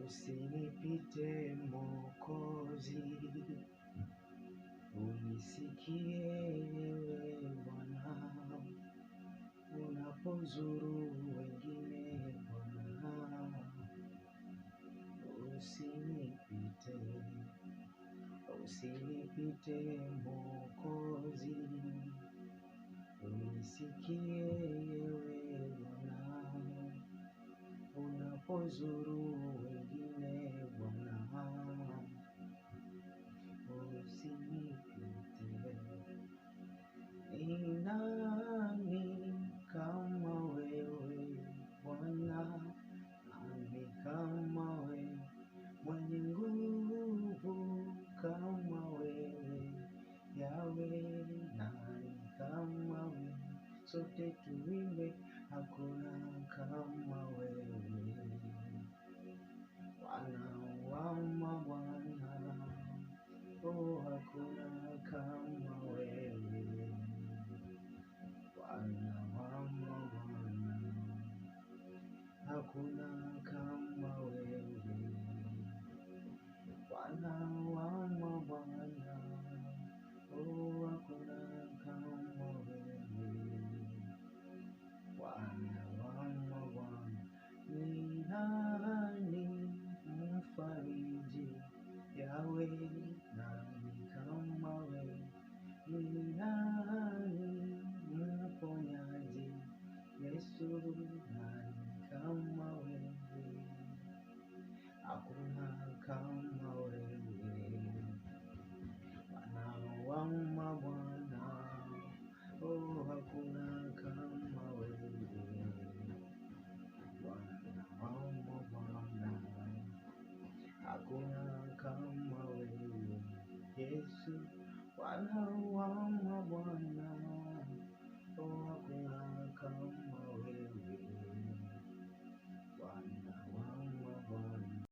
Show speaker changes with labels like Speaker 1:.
Speaker 1: Usinipite Mwokozi, unisikie ewe Bwana, unapozuru wengine Bwana. Usinipite Mwokozi, unisikie ewe Bwana, unapozuru wengine Bwana. Usinipite. Ni nani kama wewe Bwana? Nani kama wewe, mwenye nguvu kama wewe Yawe? Nani kama wewe? Sote tuimbe, hakuna kama wewe. Bwana wa mabwana, oh, hakuna kama wewe. Bwana wa mabwana, hakuna kama wewe. Bwana wa mabwana, oh, hakuna kama wewe. Bwana wa mabwana, ni nani mfariji Yawe? Nani kama wewe? Ni nani mponyaji Yesu? Nani kama wewe? Hakuna kama wewe. Bwana wa mabwana, oh, hakuna kama wewe. Bwana wa mabwana, hakuna kama wewe Yesu. Bwana wa mabwana,